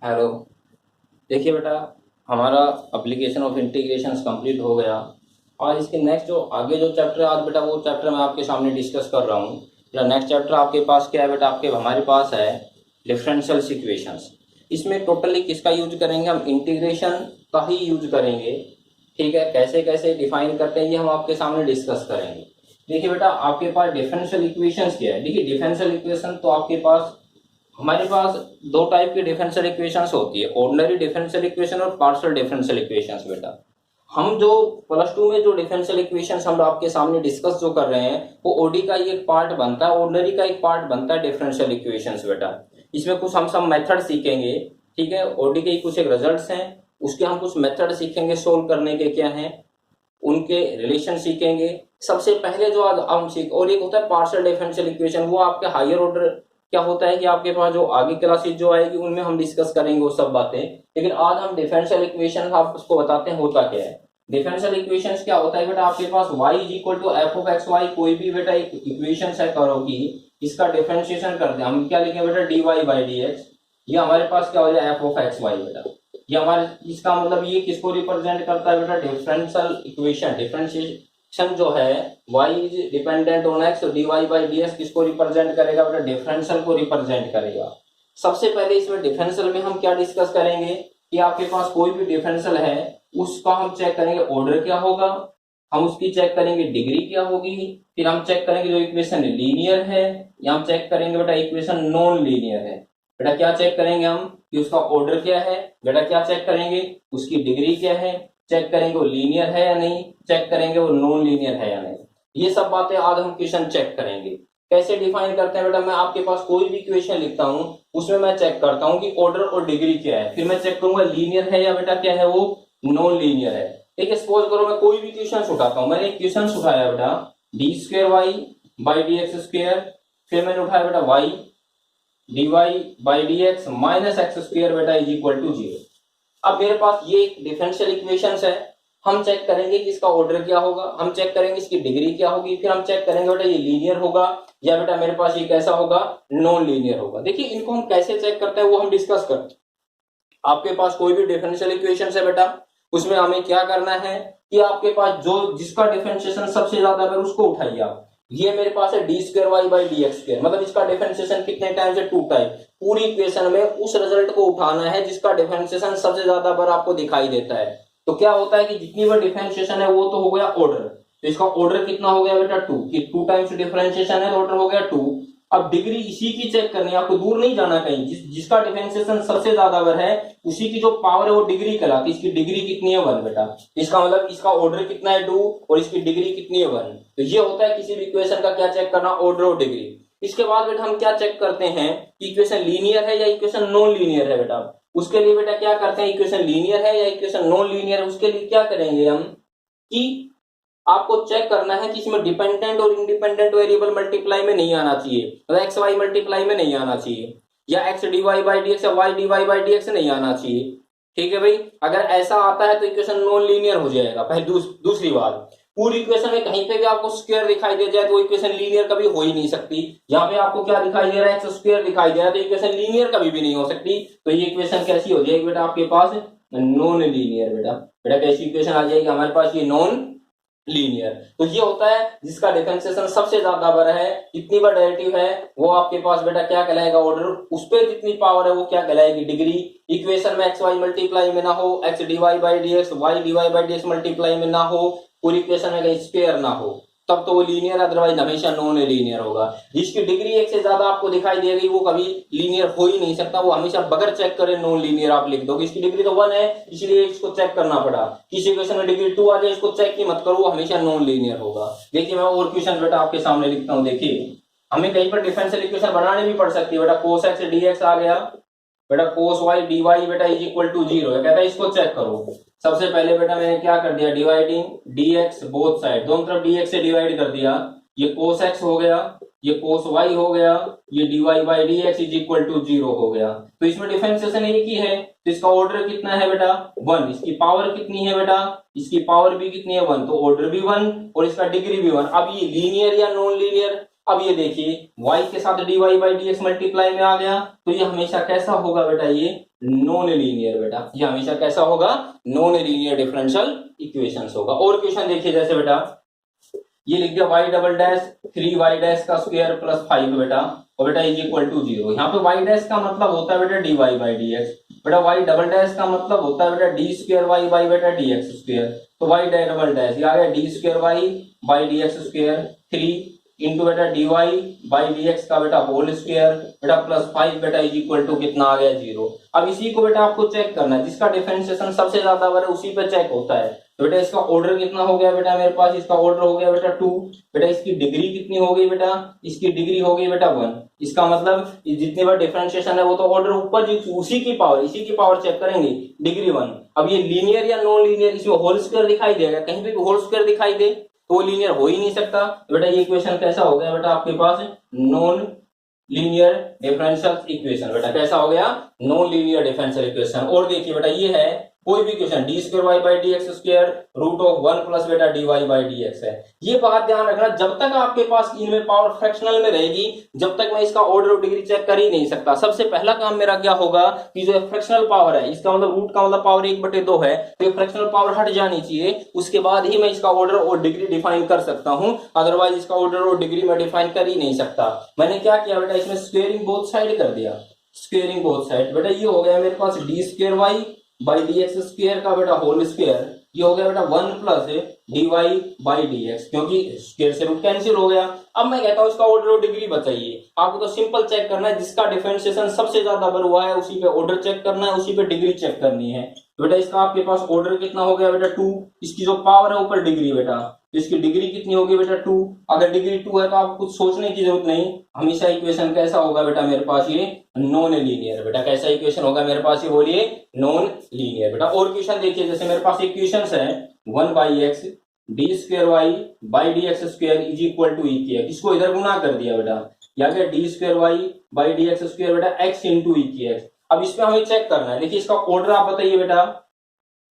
Hello. देखिए बेटा, हमारा एप्लीकेशन ऑफ इंटीग्रेशंस कंप्लीट हो गया और इसके नेक्स्ट जो आगे जो चैप्टर है आज बेटा वो चैप्टर मैं आपके सामने डिस्कस कर रहा हूँ। बेटा नेक्स्ट चैप्टर आपके पास क्या है बेटा? आपके हमारे पास है डिफरेंशियल इक्वेशंस। इसमें टोटली किसका यूज करेंगे? हम इंटीग्रेशन का ही यूज करेंगे। ठीक है, कैसे कैसे डिफाइन करते हैं ये हम आपके सामने डिस्कस करेंगे। देखिए बेटा, आपके पास डिफरेंशियल इक्वेशंस क्या है? देखिए डिफरेंशियल इक्वेशन तो आपके पास हमारे पास दो टाइप की डिफरेंशियल इक्वेशंस होती है, ऑर्डिनरी डिफरेंशियल इक्वेशन और पार्शियल डिफरेंशियल इक्वेशंस। बेटा हम जो प्लस टू में जो डिफरेंशियल इक्वेशंस हम आपके सामने डिस्कस जो कर रहे हैं वो ओडी का ही एक पार्ट बनता है, ऑर्डिनरी का एक पार्ट बनता है डिफरेंशियल इक्वेशंस। बेटा इसमें कुछ हम सब मेथड सीखेंगे। ठीक है, ओडी के कुछ एक रिजल्ट्स हैं, उसके हम कुछ मेथड सीखेंगे सोल्व करने के क्या हैं, उनके रिलेशन सीखेंगे। सबसे पहले जो आज हम सीख, और एक होता है पार्शियल डिफरेंशियल इक्वेशन, वो आपके हायर ऑर्डर क्या होता है कि आपके पास जो आगे क्लासेज जो आएगी उनमें हम डिस्कस करेंगे वो सब बातें। लेकिन आज हम डिफरेंशियल इक्वेशन आप उसको बताते हैं होता क्या है। डिफरेंशियल इक्वेशन क्या होता है बेटा? आपके पास y is equal to f of x y, कोई भी बेटा एक इक्वेशन है करो की, इसका डिफरेंशिएशन करते हैं हम क्या लिखेंगे बेटा? dy by d x. ये हमारे पास क्या हो जाए? F of x y. बेटा ये हमारे इसका मतलब ये किसको रिप्रेजेंट करता है बेटा? Differential equation. डिफरेंशिएशन जो है y is dependent on x, dy by d x किसको रिप्रेजेंट करेगा बेटा? डिफरेंशियल को रिप्रेजेंट करेगा। सबसे पहले इसमें डिफरेंशियल में हम क्या डिस्कस करेंगे कि आपके पास कोई भी डिफरेंशियल है उसका हम चेक करेंगे ऑर्डर क्या होगा, हम उसकी चेक करेंगे डिग्री क्या होगी, फिर हम चेक करेंगे जो इक्वेशन लीनियर है या हम चेक करेंगे बेटा इक्वेशन नॉन लीनियर है। बेटा क्या चेक करेंगे हम कि उसका ऑर्डर क्या है, बेटा क्या चेक करेंगे उसकी डिग्री क्या है, चेक करेंगे वो लीनियर है या नहीं, चेक करेंगे वो नॉन लीनियर है या नहीं। ये सब बातें आज हम क्वेश्चन चेक करेंगे। कैसे डिफाइन करते हैं बेटा? मैं आपके पास कोई भी क्वेश्चन लिखता हूं उसमें मैं चेक करता हूं कि ऑर्डर और डिग्री क्या है, फिर मैं चेक करूंगा लीनियर है या बेटा क्या है वो नॉन लीनियर है। ठीक है, सपोज करो मैं कोई भी क्वेश्चन उठाता हूं, मैंने एक क्वेश्चन उठाया बेटा d square y by d x square, फिर मैंने उठाया बेटा y d y by d x minus x square बेटा इज इक्वल टू जीरो। अब मेरे पास ये डिफरेंशियल इक्वेशंस है, हम चेक करेंगे कि इसका ऑर्डर क्या होगा, हम चेक करेंगे इसकी डिग्री क्या होगी, फिर हम चेक करेंगे बेटा ये लीनियर होगा या बेटा मेरे पास ये कैसा होगा? नॉन लीनियर होगा। देखिए इनको हम कैसे चेक करते हैं वो हम डिस्कस करते हैं। आपके पास कोई भी डिफरेंशियल इक्वेशन है बेटा, उसमें हमें क्या करना है कि आपके पास जो जिसका डिफरेंशिएशन सबसे ज्यादा है उसको उठाइए आप। ये मेरे पास है d square y by d x square, मतलब इसका डिफरेंशिएशन कितने टाइम से? 2 टाइम। पूरी इक्वेशन में उस रिजल्ट को उठाना है जिसका डिफरेंशिएशन सबसे ज्यादा बार आपको दिखाई देता है। तो क्या होता है कि जितनी बार डिफरेंशिएशन है वो तो हो गया ऑर्डर, तो इसका ऑर्डर कितना हो गया बेटा? 2, कि 2 टाइम्स डिफरेंशिएशन है तो ऑर्डर हो गया 2। अब डिग्री इसी की चेक करनी है, आपको दूर नहीं जाना कहीं, जिसका डिफरेंशिएशन सबसे ज्यादा बार है उसी की जो पावर है वो डिग्री कहलाती है। इसकी डिग्री कितनी है? 1 बेटा। इसका मतलब इसका ऑर्डर कितना है? 2, और इसकी डिग्री कितनी है? 1। तो ये होता है किसी भी इक्वेशन का क्या चेक करना? ऑर्डर और डिग्री। इसके बाद बेटा हम क्या चेक करते हैं कि इक्वेशन लीनियर है या इक्वेशन नॉन लीनियर है। बेटा उसके लिए बेटा क्या करते हैं, इक्वेशन लीनियर है या इक्वेशन नॉन लीनियर है उसके लिए क्या करेंगे हम कि आपको चेक करना है कि इसमें डिपेंडेंट और इंडिपेंडेंट वेरिएबल मल्टीप्लाई में नहीं आना चाहिए, मतलब एक्स वाई मल्टीप्लाई में नहीं आना चाहिए, या x d y by d x या y d y by d x नहीं आना चाहिए। ठीक है भाई, अगर ऐसा आता है तो इक्वेशन नॉन लीनियर हो जाएगा। पहले दूसरी बात, पूरी इक्वेशन में कहीं पे भी आपको स्क्वायर दिखाई दे जाए तो इक्वेशन लीनियर कभी हो ही नहीं सकती। यहाँ पे आपको क्या दिखाई दे रहा है? एक्स स्क्वायर दिखाई दे रहा है, तो इक्वेशन लीनियर कभी भी नहीं हो सकती। तो ये इक्वेशन कैसी हो जाएगी बेटा आपके पास? Non linear. बेटा बेटा कैसी इक्वेशन आ जाएगी हमारे पास? ये नॉन लीनियर। तो ये होता है जिसका डिफरेंशिएशन सबसे ज्यादा बड़ा है, जितनी बार डेरिवेटिव है वो आपके पास बेटा क्या कहलाएगा? ऑर्डर। उस पर जितनी पावर है वो क्या कहलाएगी? डिग्री। इक्वेशन में एक्स वाई मल्टीप्लाई में ना हो, x d y by d x y d y by d x multiply में ना हो, पूरी इक्वेशन में स्क्वायर ना हो, तब तो वो लीनियर, अदरवाइज हमेशा नॉन लीनियर होगा। जिसकी डिग्री एक से ज्यादा आपको दिखाई देगी वो कभी लीनियर हो ही नहीं सकता, वो हमेशा बगैर चेक करे नॉन लीनियर आप लिख दोगे। इसकी डिग्री तो 1 है इसलिए इसको चेक करना पड़ा। किसी क्वेश्चन में डिग्री 2 आ जाए इसको चेक ही मत करो, वो हमेशा नॉन लीनियर होगा। देखिए मैं और क्वेश्चन बेटा आपके सामने लिखता हूँ। देखिए हमें कहीं पर डिफरेंशियल इक्वेशन बनानी भी पड़ सकती है बेटा। कोस एक्स डी एक्स आ गया बेटा, कोस वाई डी वाई बेटा इज इक्वल टू 0 है, कहता है इसको चेक करो। सबसे पहले बेटा मैंने क्या कर दिया? डिवाइडिंग dx बोथ साइड, दोनों तरफ dx से डिवाइड कर दिया। ये cos x हो गया, ये cos y हो गया, ये dy by dx is equal to 0 हो गया। तो इसमें डिफरेंशिएशन एक ही है, तो इसका ऑर्डर कितना है बेटा? 1। इसकी पावर कितनी है बेटा? इसकी पावर भी कितनी है? 1। तो ऑर्डर भी 1 और इसका डिग्री भी 1। अब ये लीनियर या नॉन लीनियर? अब ये देखिए y के साथ dy बाई dx मल्टीप्लाई में आ गया, तो ये हमेशा कैसा होगा बेटा? ये नॉन लीनियर बेटा, ये हमेशा कैसा होगा, नॉन लीनियर डिफरेंशियल इक्वेशंस होगा। और क्वेश्चन देखिए जैसे बेटा ये लिख दिया y double dash 3y dash का स्क्वायर प्लस 5 बेटा, और बेटा इज इक्वल टू 0। यहाँ पे y डैश का मतलब होता है बेटा dy बाई dx, बेटा y डबल डैश का मतलब होता है बेटा d स्क्वायर y बाई बेटा dx स्क्वायर, तो y डबल डैश ये आ गया d square y by dx square 3 into बेटा dy बाई dx का बेटा होल स्क्वायर बेटा प्लस 5 बेटा इज इक्वल टू कितना आ गया 0। अब इसी को बेटा आपको चेक करना है, जिसका डिफरेंशिएशन सबसे ज्यादा बड़ा है उसी पे चेक होता है। तो बेटा इसका ऑर्डर कितना हो गया बेटा मेरे पास, इसका ऑर्डर हो गया बेटा 2, बेटा इसकी डिग्री कितनी हो गई बेटा, इसकी डिग्री हो गई बेटा 1। इसका मतलब जितनी बार डिफरेंशिएशन है वो तो ऑर्डर ऊपर उसी की पावर, इसी की पावर चेक करेंगे, डिग्री 1। अब ये लीनियर या नॉन लीनियर, इसमें होल स्क्वायर दिखाई देगा, कहीं पे भी होल स्क्वायर दिखाई दे तो वो लीनियर हो ही नहीं सकता। तो बेटा ये इक्वेशन कैसा हो गया बेटा आपके पास, नॉन लीनियर डिफरेंशियल इक्वेशन। बेटा कैसा हो गया, नॉन लीनियर डिफरेंशियल इक्वेशन। और देखिए बेटा ये है कोई भी question d square y by d x square root of 1 plus बेटा d y by d x है। ये बात ध्यान रखना, जब तक आपके पास इनमें पावर फ्रैक्शनल में रहेगी जब तक मैं इसका ऑर्डर ऑफ डिग्री चेक कर ही नहीं सकता। सबसे पहला काम मेरा क्या होगा कि जो फ्रैक्शनल पावर है, इसका मतलब रूट का मतलब पावर 1/2 है, तो ये फ्रैक्शनल पावर हट जानी चाहिए, उसके बाद ही मैं इसका ऑर्डर और डिग्री डिफाइन कर सकता हूं, अदरवाइज इसका ऑर्डर और डिग्री मैं डिफाइन कर ही नहीं सकता। मैंने क्या किया बेटा, इसमें स्क्वेयरिंग बोथ साइड कर दिया, स्क्वेयरिंग बोथ साइड। बेटा ये हो गया मेरे पास d square y by d x square का बेटा होल स्क्वायर, ये हो गया बेटा 1 plus d y by d x, क्योंकि स्क्वायर से रूट कैंसिल हो गया। अब मैं कहता हूं इसका ऑर्डर और डिग्री बताइए, आपको तो सिंपल चेक करना है, जिसका डिफरेंशिएशन सबसे ज्यादा बढ़ हुआ है उसी पे ऑर्डर चेक करना है, उसी पे डिग्री चेक करनी है। तो बेटा इसका आपके पास ऑर्डर कितना हो गया बेटा 2, इसकी जो पावर है ऊपर डिग्री बेटा, तो इसकी डिग्री कितनी होगी बेटा 2। अगर डिग्री 2 है तो आपको कुछ सोचने की जरूरत नहीं, हमेशा इक्वेशन कैसा होगा बेटा मेरे पास, ये नॉन लीनियर। बेटा कैसा इक्वेशन होगा मेरे पास, ये बोलिए नॉन लीनियर। बेटा और क्वेश्चन देखिए, जैसे मेरे पास एक क्वेश्चन है 1 by x d square y by d x square is equal to e की एक्स, इसको इधर गुना कर दिया बेटा, या गया d square y by d x square बेटा एक्स इंटू ई की एक्स। अब इस पे हमें चेक करना है, देखिए इसका ऑर्डर आप बताइए बेटा,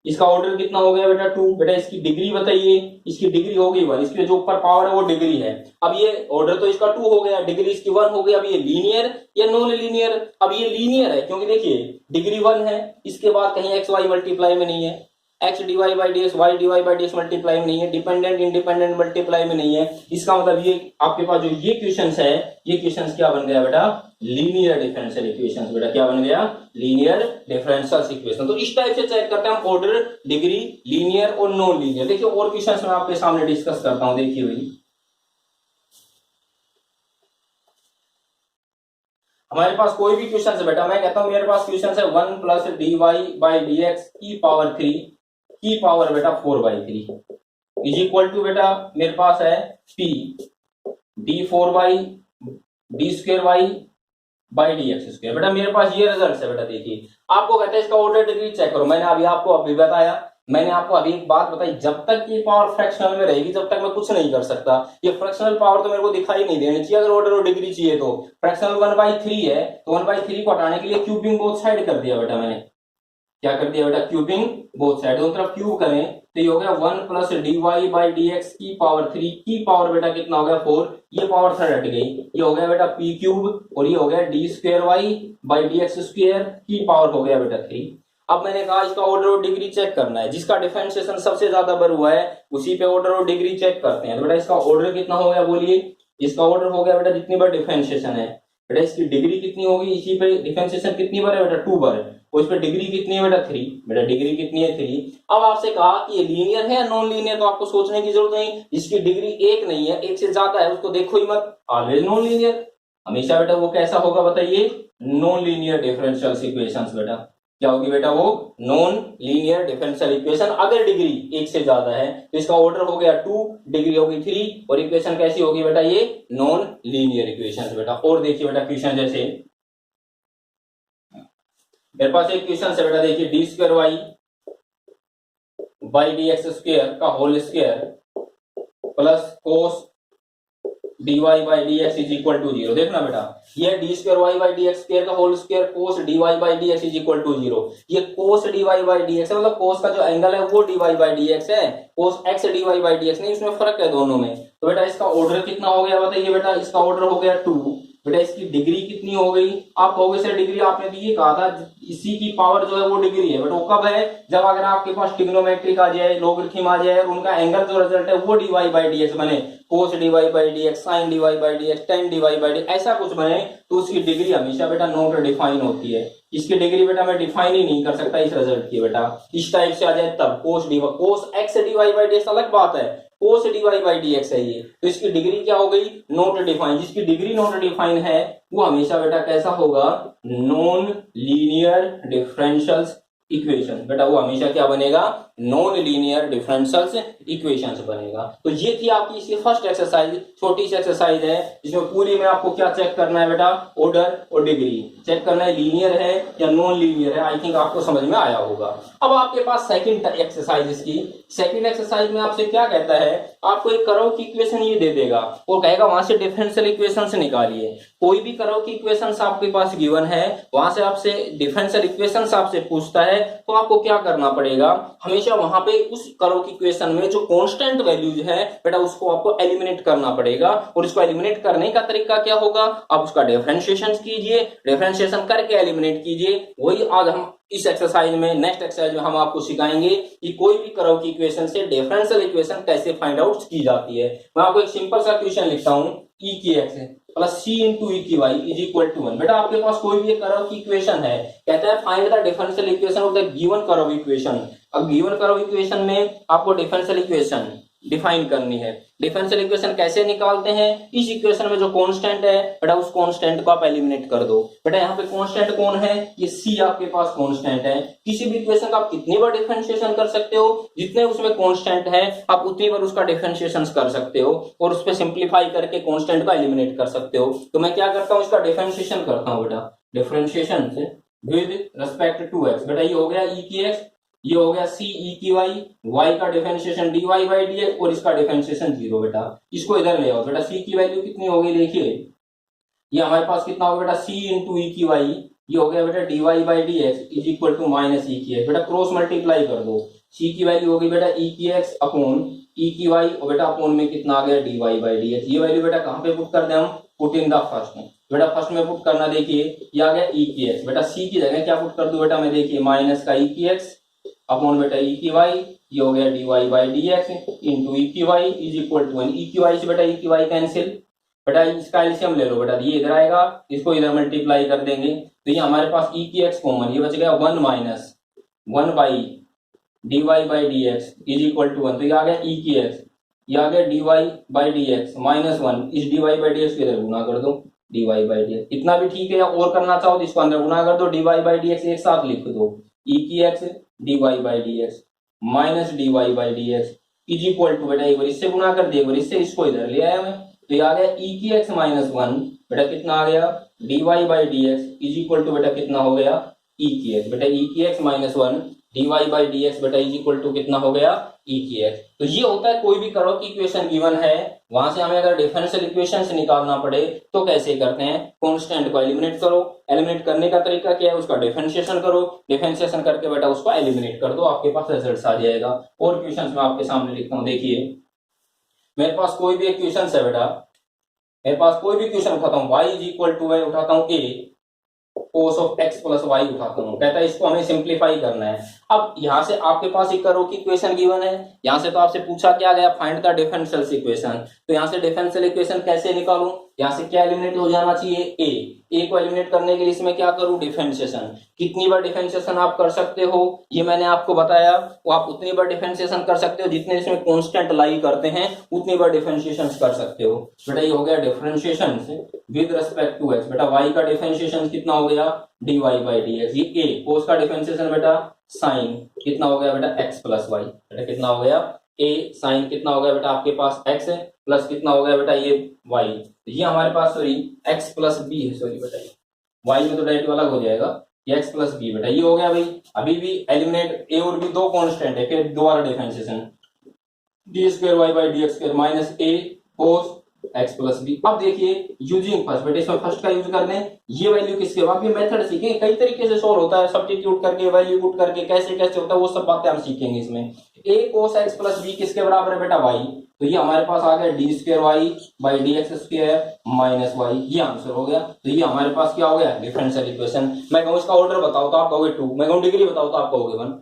इसका ऑर्डर कितना हो गया बेटा 2, बेटा इसकी डिग्री बताइए, इसकी डिग्री हो गई 1, इसकी जो ऊपर पावर है वो डिग्री है। अब ये ऑर्डर तो इसका 2 हो गया, डिग्री इसकी 1 हो गई। अब ये लीनियर या नॉन लीनियर, अब ये लीनियर है क्योंकि देखिए डिग्री 1 है, इसके बाद कहीं एक्स वाई मल्टीप्लाई में नहीं है, x d y by d x y d y by d x multiply में नहीं है, डिपेंडेंट इंडिपेंडेंट मल्टीप्लाई में नहीं है। इसका मतलब ये आपके पास जो ये क्वेश्चंस है, ये क्वेश्चंस क्या बन गया बेटा, लीनियर डिफरेंशियल इक्वेशंस। बेटा क्या बन गया, लीनियर डिफरेंशियल इक्वेशन। तो इस टाइप से चेक करते हैं हम ऑर्डर, डिग्री, लीनियर और नॉन लीनियर। देखिए और क्वेश्चंस मैं आपके सामने डिस्कस करता हूं, देखिए भाई हमारे पास कोई भी क्वेश्चन है बेटा, मैं कहता हूं मेरे पास क्वेश्चन है 1 plus d y by d x की पावर 3 की पावर बेटा 4/3 इज इक्वल टू बेटा मेरे पास है p d 4 by d square y by d x square. बेटा मेरे पास ये रिजल्ट है बेटा, देखिए आपको कहते हैं इसका ऑर्डर डिग्री चेक करो। मैंने अभी बताया, मैंने आपको अभी एक बात बताई, जब तक ये पावर फ्रैक्शनल में रहेगी जब तक मैं कुछ नहीं कर सकता। ये फ्रैक्शनल पावर तो मेरे को दिखाई नहीं देनी चाहिए, अगर ऑर्डर और डिग्री चाहिए तो। फ्रैक्शनल 1/3 है तो 1/3 को हटाने के लिए क्यूबिंग बोथ साइड कर दिया बेटा, मैंने क्या कर दिया बेटा, क्यूबिंग बोथ साइड, दोनों तरफ क्यूब करें तो ये हो गया 1 plus d y by d x की पावर 3 की पावर बेटा कितना हो गया 4, ये पावर 3 हट गई, ये हो गया बेटा पी क्यूब, और ये हो गया d square y by d x square की पावर हो गया बेटा 3। अब मैंने कहा इसका ऑर्डर और डिग्री चेक करना है, जिसका डिफरेंशिएशन सबसे ज्यादा बढ़ हुआ है उसी पे ऑर्डर और डिग्री चेक करते हैं। तो बेटा इसका ऑर्डर कितना हो गया बोलिए, इसका ऑर्डर हो गया बेटा जितनी बार डिफरेंशिएशन है, बेटा इसकी डिग्री कितनी होगी, इसी पे डिफरेंशिएशन कितनी बार है बेटा 2 बार, और इस पे डिग्री कितनी है बेटा 3, बेटा डिग्री कितनी है 3। अब आपसे कहा कि ये लीनियर है या नॉन लीनियर, तो आपको सोचने की जरूरत नहीं, जिसकी डिग्री 1 नहीं है, 1 से ज्यादा है उसको देखो ही मत, ऑलवेज नॉन लीनियर, हमेशा बेटा वो कैसा होगा बताइए, नॉन लीनियर डिफरेंशियल इक्वेशंस। बेटा क्या होगी बेटा, वो नॉन लीनियर डिफरेंशियल इक्वेशन। अगर डिग्री 1 से ज्यादा है तो इसका ऑर्डर हो गया 2, डिग्री होगी 3, और इक्वेशन कैसी होगी बेटा, ये नॉन लीनियर इक्वेशन बेटा। और देखिए बेटा क्वेश्चन जैसे मेरे पास एक क्वेश्चन है बेटा, देखिए d square y by d x square का whole square plus cos d y by d x is equal to 0। देखना बेटा ये d square y by d x square का whole square cos d y by d x is equal to 0। ये cos d y by d x है, मतलब cos का जो angle है वो d y by d x है, cos x d y by d x नहीं, इसमें फर्क है दोनों में। तो बेटा इसका ऑर्डर कितना हो गया बताइए बेटा, इसका ऑर्डर हो गया 2, बेटा इसकी डिग्री कितनी हो गई? आप कहोगे सर डिग्री आपने तो ये कहा था इसी की पावर जो है वो डिग्री है, बट वो कब है? जब अगर आपके पास ट्रिग्नोमेट्रिक आ जाए, लॉगरिथम आ जाए और उनका एंगल जो रिजल्ट है वो dy बाई डी एक्स बने, cos dy by d x, sine dy by d x, tan dy by d, ऐसा कुछ बने, तो उसकी डिग्री हमेशा बेटा नॉट डिफाइन होती है। इसकी डिग्री बेटा मैं डिफाइन ही नहीं कर सकता इस रिजल्ट की बेटा, इस टाइप से आ जाए तब cos x dy by d x अलग बात है, cos dy by d x है ये, तो इसकी डिग्री क्या हो गई? Not define. जिसकी डिग्री नॉट डिफाइन है वो हमेशा बेटा कैसा होगा? Non linear differential equation. बेटा वो हमेशा क्या बनेगा? नॉन लीनियर डिफरेंशियल इक्वेशंस बनेगा। तो ये थी आपकी इसकी फर्स्ट एक्सरसाइज, छोटी सी एक्सरसाइज है जिसमें पूरी में आपको क्या चेक करना है बेटा? ऑर्डर और डिग्री चेक करना है, लीनियर है या नॉन लीनियर है। आई थिंक आपको समझ में आया होगा। अब आपके पास सेकंड एक्सरसाइज, इसकी सेकंड एक्सरसाइज में आपसे क्या कहता है? आपको एक कर्व की इक्वेशन ये दे देगा और कहेगा वहां से डिफरेंशियल इक्वेशन से निकालिए। कोई भी कर्व की इक्वेशन आपके पास गिवन है, वहां से आपसे डिफरेंशियल इक्वेशन आपसे पूछता है, तो आपको क्या करना पड़ेगा? हमेशा वहां पे उस कर्व की इक्वेशन में जो कांस्टेंट वैल्यूज है बेटा उसको आपको एलिमिनेट करना पड़ेगा। और इसको एलिमिनेट करने का तरीका क्या होगा? आप उसका डिफरेंशिएशन कीजिए, डिफरेंशिएशन करके एलिमिनेट कीजिए। वही आज हम इस एक्सरसाइज में, नेक्स्ट एक्सरसाइज में हम आपको सिखाएंगे कि कोई भी कर्व की इक्वेशन से डिफरेंशियल इक्वेशन कैसे फाइंड आउट की जाती है। मैं आपको एक सिंपल सा क्वेश्चन लिखता हूं, e की x plus c into e की वाई इज इक्वल टू 1। बेटा आपके पास कोई भी एक कर्व की इक्वेशन है, कहता है find the differential equation of the given curve equation. अब गिवन कर्व इक्वेशन में आपको डिफरेंशियल इक्वेशन डिफाइन करनी है। डिफरेंशियल इक्वेशन कैसे निकालते हैं? इस इक्वेशन में जो कांस्टेंट है बेटा उस कांस्टेंट को आप एलिमिनेट कर दो। बेटा यहाँ पे कांस्टेंट कौन है? ये c आपके पास कांस्टेंट है। किसी भी इक्वेशन का आप कितनी बार डिफरेंशिएशन कर सकते हो? जितने उसमें कांस्टेंट है आप उतनी बार उसका डिफरेंशिएशन कर सकते हो और उस पर सिंप्लीफाई करके कांस्टेंट को एलिमिनेट कर सकते हो। तो मैं क्या करता हूँ? इसका डिफरेंशिएशन करता हूँ बेटा, डिफरेंशिएशन से विद रिस्पेक्ट टू x। बेटा ये हो गया e की x, ये हो गया c e की y का डिफरेंशिएशन dy बाई dx और इसका डिफरेंशिएशन 0। बेटा इसको इधर ले आओ। बेटा c की वैल्यू कितनी हो गई? देखिए ये हमारे पास कितना होगा बेटा? c इंटू ई की y, ये हो गया बेटा dy by dx is equal to minus e की x। बेटा क्रॉस मल्टीप्लाई कर दो, c की वैल्यू हो गई बेटा e की x अपॉन e की y और बेटा अपॉन में कितना आ गया? dy by dx। ये वैल्यू बेटा कहाँ पे पुट कर दे हम? Put in the first. बेटा फर्स्ट में पुट करना, देखिए ये आ गया e की x। बेटा c की जगह क्या पुट कर दो बेटा मैं? देखिए माइनस का e की x अपॉन बेटा e की y, ये हो गया dy by dx into e की y is equal to 1। e की y से बेटा e की y कैंसिल, बेटा इसका एलसीएम ले लो। बेटा ये इधर आएगा, इसको इधर मल्टीप्लाई कर देंगे तो ये हमारे पास e की x कॉमन, ये बच गया 1 minus 1 by dy by dx is equal to 1। तो ये आ गया e की x, ये आ गया dy बाई dx माइनस 1, इस dy बाई dx के इधर गुना कर दो, dy बाई dx। इतना भी ठीक है, या और करना चाहो तो इसको अंदर गुना कर दो, dy बाई dx एक साथ लिख दो, e की x dy by dx minus dy by dx is equal to, बेटा एक बार इससे गुना कर दिया, एक बार इससे, इसको इधर ले आया मैं, तो ये आ गया e की x माइनस 1, बेटा कितना आ गया? dy by dx is equal to बेटा कितना हो गया? e की x। बेटा e की x minus 1 dy by dx बेटा इज इक्वल टू कितना हो गया? e की x। तो ये होता है कोई भी कर्व की इक्वेशन गिवन है, वहां से हमें अगर डिफरेंशियल इक्वेशन से निकालना पड़े तो कैसे करते हैं? कांस्टेंट को एलिमिनेट करो, एलिमिनेट करने का तरीका क्या है? उसका डिफरेंशिएशन करो, डिफरेंशिएशन करके बेटा उसको एलिमिनेट कर दो, आपके पास रिजल्ट आ जाएगा। और क्वेश्चन मैं आपके सामने लिखता हूँ, देखिए मेरे पास कोई भी क्वेश्चन है बेटा, मेरे पास कोई भी क्वेश्चन उठाता हूँ, y इज इक्वल टू है, उठाता हूँ a cos of x plus y उठाता हूँ, कहता है इसको हमें सिंप्लीफाई करना है। अब यहाँ से आपके पास एक कर्व की इक्वेशन गिवन है, यहाँ से तो आपसे पूछा क्या गया? Find the differential equation. तो यहाँ से डिफरेंशियल इक्वेशन कैसे निकालूं? यहाँ से क्या एलिमिनेट हो जाना चाहिए? a को एलिमिनेट करने के लिए इसमें क्या करूं? डिफरेंशिएशन। कितनी बार डिफरेंशिएशन आप कर सकते हो ये मैंने आपको बताया, वो आप उतनी बार डिफरेंशिएशन कर सकते हो जितने इसमें कांस्टेंट लाई करते हैं, उतनी बार डिफरेंशिएशन कर सकते हो। बेटा ये हो गया differentiation with respect to x। बेटा y का डिफरेंशिएशन कितना हो गया? dy by dx। ये a cos का डिफरेंशिएशन बेटा साइन कितना हो गया? बेटा x प्लस y। बेटा कितना हो गया? a साइन कितना हो गया बेटा आपके पास? x प्लस कितना हो गया बेटा? ये y। ये हमारे पास सॉरी x प्लस b है, सॉरी बेटा y में तो डायरेक्ट अलग हो जाएगा, ये x प्लस b। बेटा ये हो गया भाई, अभी भी एलिमिनेट a और b दो कांस्टेंट है, फिर दोबारा differentiation d square y by d x square minus a cos x plus b. अब देखिए यूजिंग फर्स्ट, बेटे इसमें फर्स्ट का यूज कर दें, ये वैल्यू किसके, आप ये मेथड सीखेंगे, कई तरीके से सॉल्व होता है, सब्स्टिट्यूट करके वैल्यू पुट करके कैसे कैसे होता है, वो सब बातें हम सीखेंगे इसमें। ए कोस एक्स प्लस बी किसके बराबर है बेटा, वाई, तो ये हमारे पास आ गया d square y by d x square minus y, ये आंसर हो गया। तो ये हमारे पास क्या हो गया, डिफरेंशियल इक्वेशन। मैं कहूँ इसका ऑर्डर बताओ तो आप कहोगे 2, मैं कहूँ डिग्री बताओ तो आप कहोगे 1,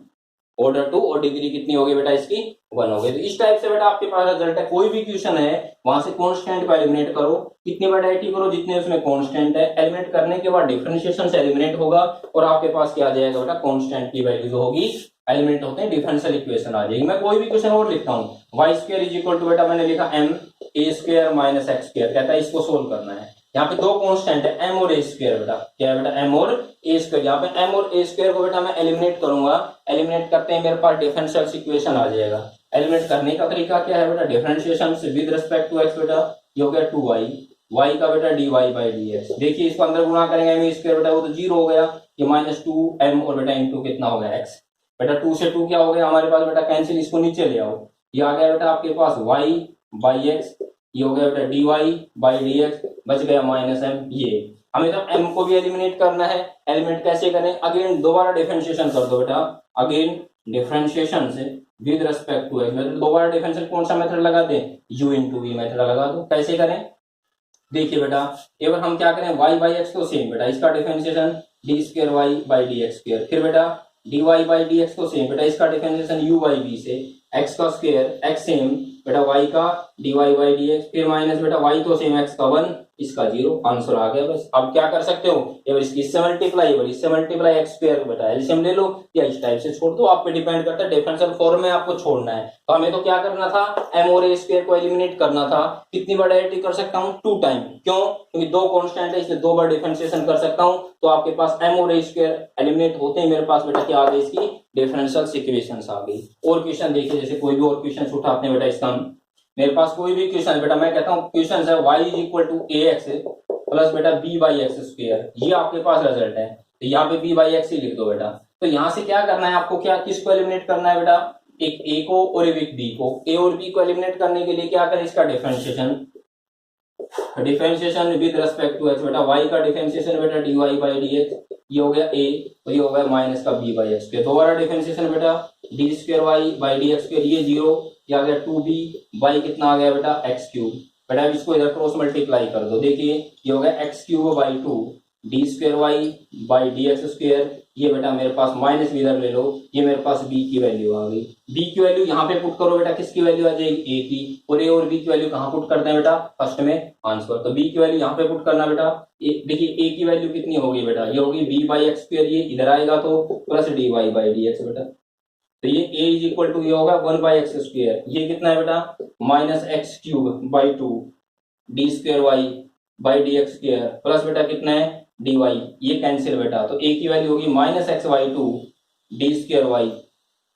ऑर्डर 2 और डिग्री कितनी होगी बेटा इसकी, 1 हो गई। तो इस टाइप से बेटा आपके पास रिजल्ट है, कोई भी क्वेश्चन है वहां से कांस्टेंट को एलिमिनेट करो, कितनी वैरायटी करो जितने उसमें कांस्टेंट है, एलिमिनेट करने के बाद डिफरेंशिएशन से एलिमिनेट होगा और आपके पास क्या आ जाएगा बेटा, कांस्टेंट की वैल्यू जो होगी एलिमेंट होते हैं डिफरेंशियल इक्वेशन आ जाएगी। मैं कोई भी क्वेश्चन और लिखता हूँ, y square is equal to बेटा मैंने लिखा m a square minus x square, कहता है इसको सोल्व करना है। यहाँ पे दो कांस्टेंट है एम और ए स्क्वायर, बेटा क्या है बेटा, एम और ए स्क्वायर। यहाँ पे एम और ए स्क्वायर को बेटा मैं एलिमिनेट करूंगा, एलिमिनेट करते हैं मेरे पास डिफरेंशियल इक्वेशन आ जाएगा। एलिमिनेट करने का तरीका क्या है बेटा, डिफरेंशिएशन से विद रिस्पेक्ट टू एक्स, बेटा ये हो गया 2y, y का बेटा dy बाई dx। देखिए इसको अंदर गुणा करेंगे एम स्क्वायर बेटा वो तो 0 हो गया, ये माइनस 2m और बेटा इंटू कितना हो गया x, बेटा 2 से 2 क्या हो गया हमारे पास बेटा कैंसिल, इसको नीचे ले आओ, ये आ गया बेटा आपके पास y बाई x, ये हो गया बेटा dy बाई dx, बच गया माइनस m। ये हमें तो m को भी एलिमिनेट करना है, एलिमिनेट कैसे करें, अगेन दोबारा डिफरेंशिएशन कर दो बेटा, अगेन डिफरेंशिएशन से विद रिस्पेक्ट टू एक्स, मतलब दोबारा डिफरेंशियल कौन सा मेथड लगाते हैं, u इंटू वी मेथड लगा दो। कैसे करें देखिए बेटा, एक बार हम क्या करें, y बाई एक्स को सेम बेटा इसका differentiation d square y by d x square, फिर बेटा dy बाई dx को सेम बेटा इसका डिफरेंशिएशन u बाई v से, x का स्क्वायर x सेम बेटा y का dy बाई dx, फिर माइनस बेटा y तो सेम x का 1 इसका 0, आंसर आ गया बस। अब क्या कर सकते हो, ये इसकी इससे मल्टीप्लाई और इससे मल्टीप्लाई एक्स स्क्वायर बेटा एलसीएम ले लो या इस टाइप से छोड़ दो, आप पे डिपेंड करता है, डिफरेंशियल फॉर्म में आपको छोड़ना है। तो हमें तो क्या करना था, m और a स्क्वायर को एलिमिनेट करना था, कितनी बार डायरेक्टली कर सकता हूँ 2 टाइम, क्यों, क्योंकि दो कांस्टेंट है इसलिए 2 बार डिफरेंशिएशन कर सकता हूँ। तो आपके पास m और a स्क्वायर एलिमिनेट होते हैं, मेरे पास बेटा क्या आ गई इसकी डिफरेंशियल इक्वेशंस आ गई। और क्वेश्चन देखिए, जैसे कोई भी और क्वेश्चन उठाते हैं बेटा, इसका मेरे पास कोई भी क्वेश्चन बेटा, मैं कहता हूँ क्वेश्चन है y is equal to a x plus बेटा b बाई एक्स स्क्वायर, ये आपके पास रिजल्ट है, तो यहाँ पे b बाई एक्स ही लिख दो बेटा। तो यहाँ से क्या करना है आपको, क्या किसको एलिमिनेट करना है बेटा, एक a को और एक b को, a और b को एलिमिनेट करने के लिए क्या करें, इसका differentiation, differentiation with respect to x, बेटा y का डिफरेंशिएशन बेटा dy बाई dx, ये हो गया a, तो ये हो गया माइनस का b बाई एक्स, दोबारा डिफरेंशिएशन बेटा d square y by d x, ये 0, ये आ गया 2b बाई कितना आ गया बेटा एक्स क्यूब, बेटा इसको इधर क्रॉस मल्टीप्लाई कर दो, देखिए ये हो गया x cube by 2 d square y by d x square, ये बेटा मेरे पास माइनस भी इधर ले लो, ये मेरे पास b की वैल्यू आ गई, b की वैल्यू यहाँ पे पुट करो बेटा, किसकी वैल्यू आ जाएगी a की, और a और b की वैल्यू कहाँ पुट करते हैं बेटा, फर्स्ट में आंसर, तो b की वैल्यू यहाँ पे पुट करना बेटा, देखिए a की वैल्यू कितनी होगी बेटा, ये होगी b बाई एक्स स्क्वायर, ये इधर आएगा तो plus dy by d x बेटा, तो ये a इज इक्वल टू ये होगा 1 बाई एक्स स्क्वायर, ये कितना है बेटा minus x cube by 2 d square y by d x square, plus बेटा कितना है dy, ये कैंसिल बेटा, तो a की वैल्यू होगी minus x by 2 d square y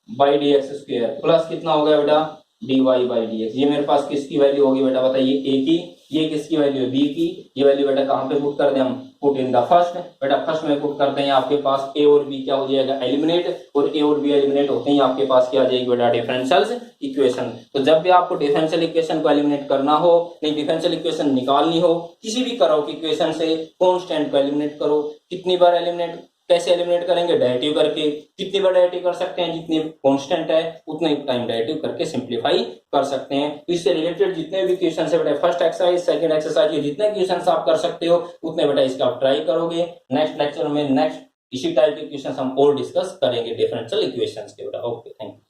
by d x square, plus कितना हो गया बेटा dy बाई dx, ये मेरे पास किसकी वैल्यू होगी बेटा बताइए, a की, ये किसकी वैल्यू है b की, ये वैल्यू बेटा कहाँ पे पुट कर दें हम, पुट इन द फर्स्ट, बेटा फर्स्ट में पुट करते हैं, आपके पास a और b क्या हो जाएगा एलिमिनेट, और a और b एलिमिनेट होते हैं, आपके पास क्या आ जाएगी बेटा डिफरेंशियल इक्वेशन। तो जब भी आपको डिफरेंशियल इक्वेशन को एलिमिनेट करना हो, नहीं डिफरेंशियल इक्वेशन निकालनी हो, किसी भी करो की इक्वेशन से कांस्टेंट को एलिमिनेट करो, कितनी बार एलिमिनेट, कैसे एलिमिनेट करेंगे, डायरेक्टिव करके, कितनी बार डायरेक्टिव कर सकते हैं, जितनी कांस्टेंट है उतने टाइम डायरेक्टिव करके सिंपलीफाई कर सकते हैं। तो इससे रिलेटेड जितने भी क्वेश्चन है बेटा, फर्स्ट एक्सरसाइज सेकंड एक्सरसाइज, जितने क्वेश्चन आप कर सकते हो उतने बेटा इसका आप ट्राई करोगे। नेक्स्ट लेक्चर में नेक्स्ट इसी टाइप के क्वेश्चन हम और डिस्कस करेंगे डिफरेंशियल इक्वेशंस के बेटा। Okay, thank you.